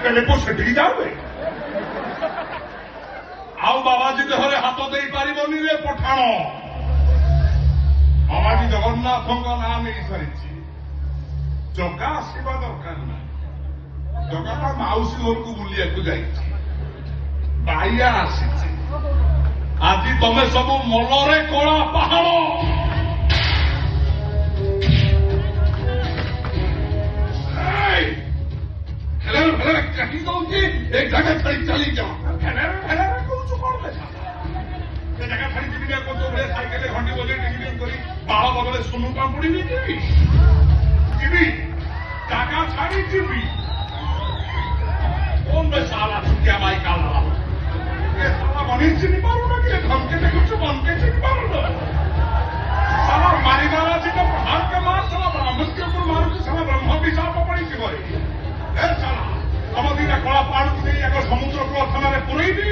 को सेठी जावे आउ बाबाजी देहरे हाथ दे पारिबनी रे पठाण बाबाजी जगन्नाथ नाम नहीं सारी जगा आसवा दरकार ना जगा ता माउसी घर को बुलिया जाइए बाइया आसी आज तुम सब मलरे कला पहाड़ कहीं दौची एक जगह छड़ी चली जाओ कौन जगह छड़ी जी साइकेल घंटी बजे टिंग कर बाड़ बदले सुनु पापुड़ी भी जी जगह छाड़ी जी कौन बे साला छुटिया बाई काला साला बनी चिन्ह पारू कि धमके देखु बनके चिन्ह पारू साला मारी मारा जी तो प्रधान के मार साला ब्राह्मण के ऊपर मारू साला ब्रह्म विशाप पड़ी कि साला हम दीटा कला पाड़ नहीं समुद्र को थाना पुरई दी